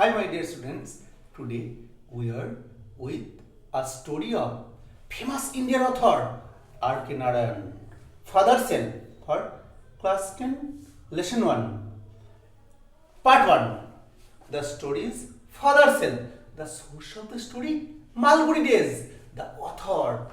Hi my dear students, today we are with a story of famous Indian author R.K. Narayan, Father Cell for class 10 lesson 1 part 1. The story is Father Cell. The source of the story, Malgudi Days. The author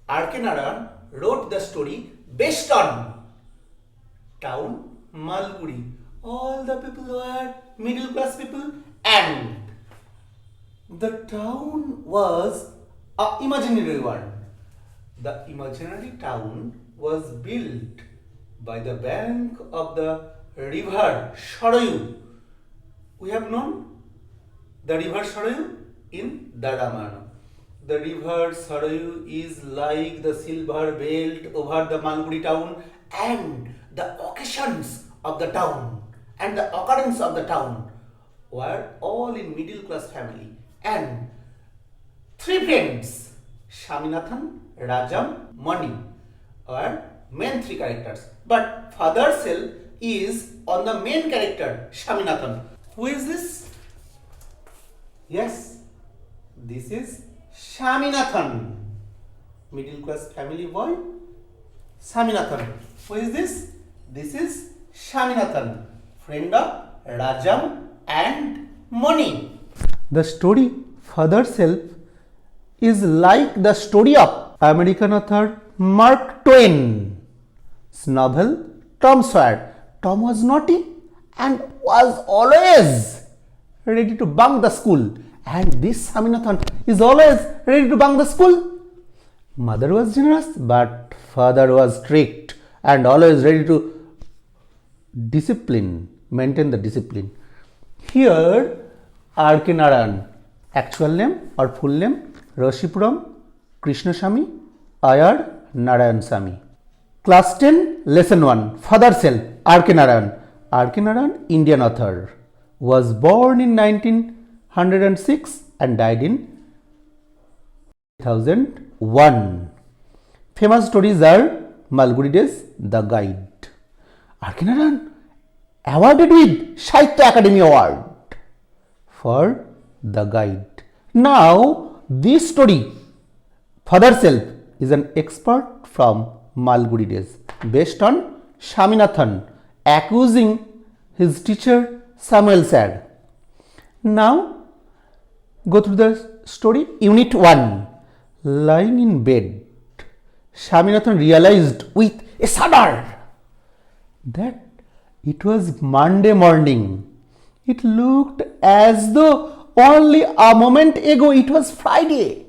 R.K. Narayan wrote the story based on town Malgudi. All the people were middle class people and the town was an imaginary one. The imaginary town was built by the bank of the river Sharayu. We have known the river Sharayu in the Ramayana. The river Sharayu is like the silver belt over the Malgudi town, and the occasions of the town and the occurrence of the town were all in middle class family, and three friends, Shaminathan, Rajam, Mani, are main three characters. But Father Cell is on the main character, Shaminathan. Who is this? Yes, this is Shaminathan, middle class family boy. Shaminathan. Who is this? This is Shaminathan, friend of Rajam and Mani. The story Father Cell is like the story of American author Mark Twain's novel Tom Sawyer. Tom was naughty and was always ready to bunk the school, and this Shaminathan is always ready to bunk the school. Mother was generous, but father was strict and always ready to maintain the discipline. Here, R.K. Narayan, actual name or full name, Rashipuram Krishnasamy Iyer Narayan Samy. Class 10, lesson 1, Father Cell, R.K. Narayan. R.K. Narayan, Indian author, was born in 1906 and died in 2001. Famous stories are Malgudi Days, The Guide. R.K. Narayan awarded with Sahitya Academy Award for The Guide. Now, this story, Father Cell, is an expert from Malgudi Days, based on Shaminathan accusing his teacher Samuel Sir. Now, go through the story. Unit 1. Lying in bed, Shaminathan realized with a shudder that it was Monday morning. It looked as though only a moment ago it was Friday.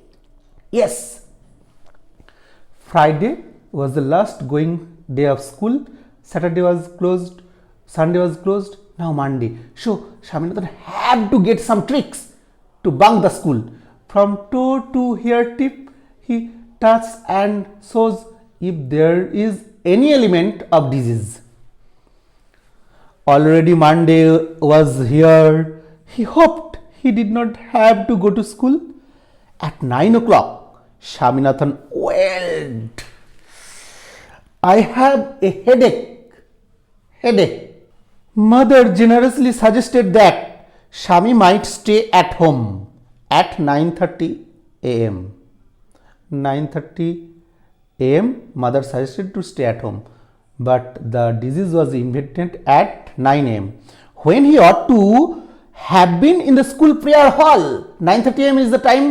Yes, Friday was the last going day of school. Saturday was closed, Sunday was closed, now Monday. So Shaminathan had to get some tricks to bunk the school. From toe to hair tip, he touches and shows if there is any element of disease. Already Monday was here. He hoped he did not have to go to school. At 9 o'clock, Shaminathan wailed, "I have a headache. Mother generously suggested that Shami might stay at home at 9:30 a.m. 9:30 a.m. Mother suggested to stay at home, but the disease was invented at 9 a.m. when he ought to have been in the school prayer hall. 9:30 a.m. is the time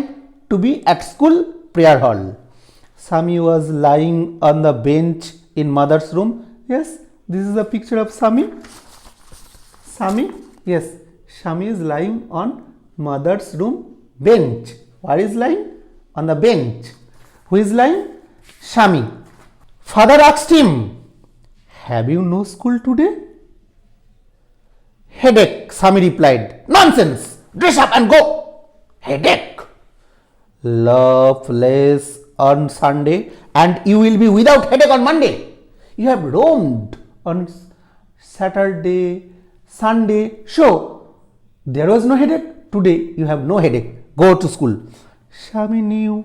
to be at school prayer hall. Sami was lying on the bench in mother's room. Yes, this is a picture of Sami. Yes, Shami is lying on mother's room bench. Where is lying? On the bench. Who is lying? Shami. Father asked him, "Have you no school today?" "Headache," Sami replied. "Nonsense! Dress up and go." "Headache? Love less on Sunday and you will be without headache on Monday. You have roamed on Saturday, Sunday, so there was no headache. Today you have no headache. Go to school." Shami knew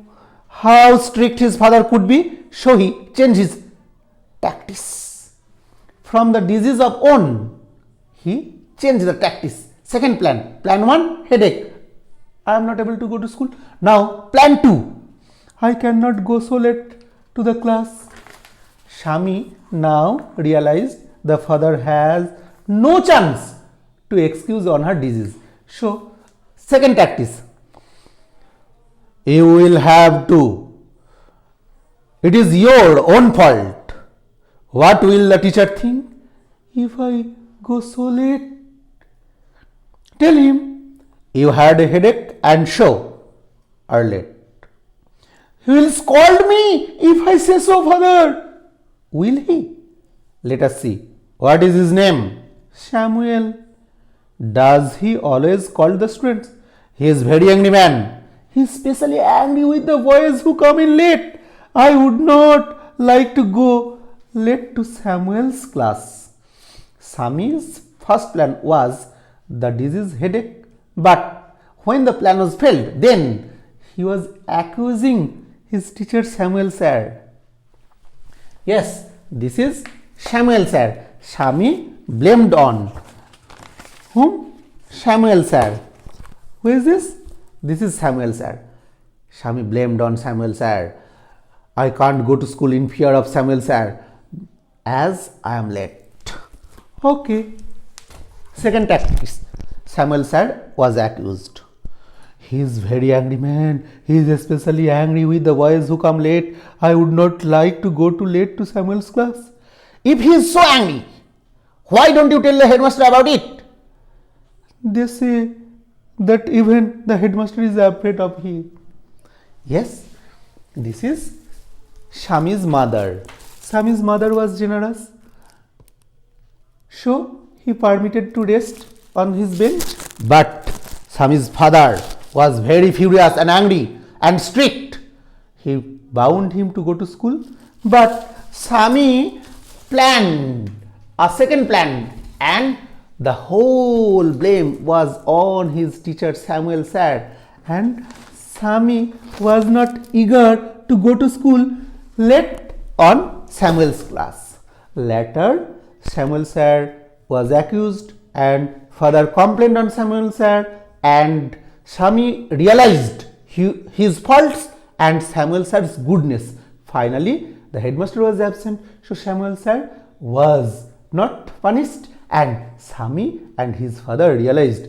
how strict his father could be, so he changed his tactics. From the disease of own, he changed the tactics. Second plan. Plan 1, headache. I am not able to go to school. Now, plan 2. I cannot go so late to the class. Shami now realized the father has no chance to excuse on her disease. So, second tactics. You will have to. It is your own fault. What will the teacher think if I go so late? Tell him you had a headache and so are late. He will scold me if I say so, father. Will he? Let us see. What is his name? Samuel. Does he always call the students? He is very angry man. He is especially angry with the boys who come in late. I would not like to go late to Samuel's class. Sami's first plan was the disease headache, but when the plan was failed, then he was accusing his teacher Samuel sir. Yes, this is Samuel sir. Sami blamed on whom? Samuel sir. Who is this? This is Samuel sir. Sami blamed on Samuel sir. I can't go to school in fear of Samuel sir as I am late. Okay. Second tactic. Samuel sir was accused. He is very angry man. He is especially angry with the boys who come late. I would not like to go too late to Samuel's class. If he is so angry, why don't you tell the headmaster about it? They say that even the headmaster is afraid of him. Yes, this is Shami's mother. Shami's mother was generous. So he permitted to rest on his bench. But Shami's father was very furious and angry and strict. He bound him to go to school. But Shami planned a second plan, and the whole blame was on his teacher Samuel sir. And Shami was not eager to go to school late on Samuel's class. Later, Samuel sir was accused and father complained on Samuel sir, and Shami realized his faults and Samuel sir's goodness. Finally, the headmaster was absent, so Samuel sir was not punished, and Shami and his father realized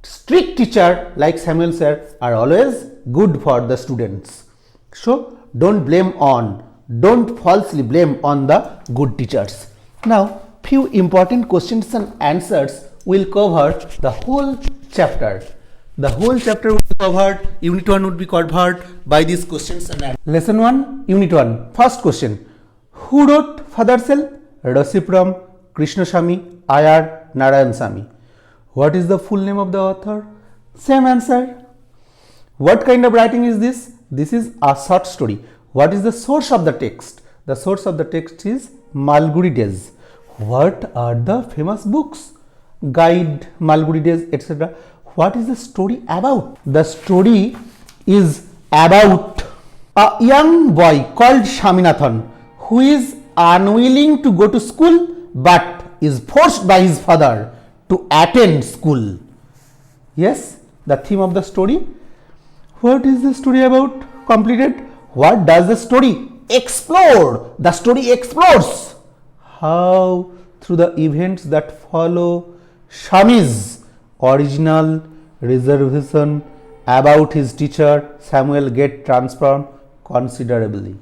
strict teacher like Samuel sir are always good for the students. So don't falsely blame on the good teachers. Now, few important questions and answers will cover the whole chapter. The whole chapter will be covered. Unit 1 would be covered by these questions and answers. Lesson 1, Unit 1. First question. Who wrote Father Cell? Rasipuram Krishnasamy Iyer Narayan Samy. What is the full name of the author? Same answer. What kind of writing is this? This is a short story. What is the source of the text? The source of the text is Malgudi Days. What are the famous books? Guide, Malgudi Days, etc. What is the story about? The story is about a young boy called Shaminathan who is unwilling to go to school but is forced by his father to attend school. Yes, the theme of the story. What is the story about? Completed. What does the story explore? The story explores how through the events that follow Shami's original reservation about his teacher Samuel get transformed considerably.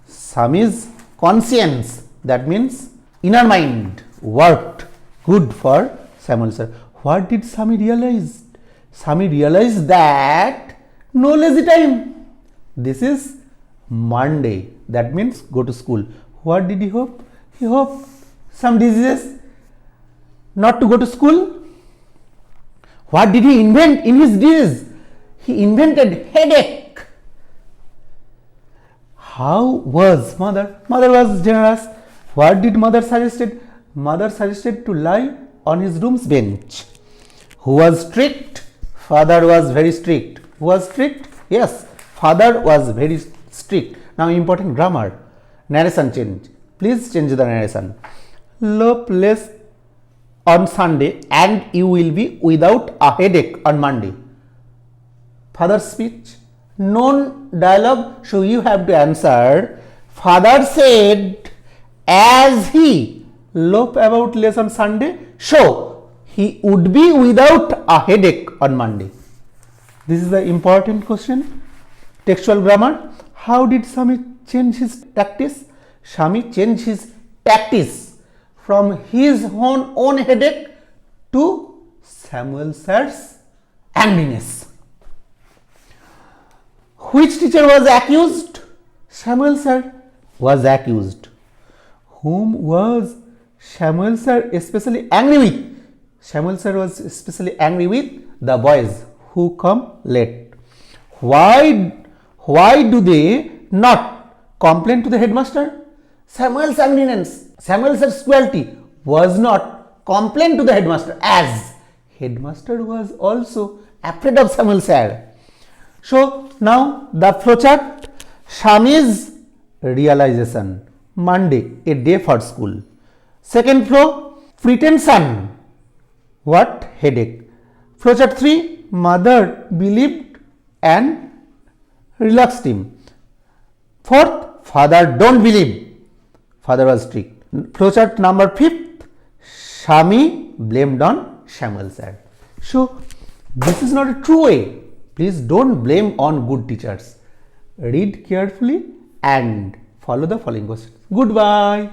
Shami's conscience, that means inner mind, worked good for Samuel sir. What did Shami realize? Shami realized that no lazy time. This is Monday, that means go to school. What did he hope? He hoped some diseases not to go to school. What did he invent in his disease? He invented headache. How was mother? Mother was generous. What did mother suggested? Mother suggested to lie on his room's bench. Who was strict? Father was very strict. Who was strict? Yes, father was very strict. Now important grammar. Narration change. Please change the narration. Love less on Sunday and you will be without a headache on Monday. Father's speech, known dialogue, so you have to answer. Father said as he loaf about less on Sunday, so he would be without a headache on Monday. This is the important question. Textual grammar. How did Sami change his tactics? Sami changed his tactics from his own headache to Samuel sir's angriness. Which teacher was accused? Samuel sir was accused. Whom was Samuel sir especially angry with? Samuel sir was especially angry with the boys who come late. Why do they not complain to the headmaster? Samuel's angriness, Samuel sir's cruelty was not complain to the headmaster, as headmaster was also afraid of Samuel sir. So now the flowchart. Shami's realization, Monday, a day for school. Second flow, pretension, what? Headache. Flowchart 3, mother believed and relaxed him. Fourth, father don't believe, father was strict. Flowchart number 5th, Shami blamed on Samuel sir. So this is not a true way. Please don't blame on good teachers. Read carefully and follow the following questions. Goodbye.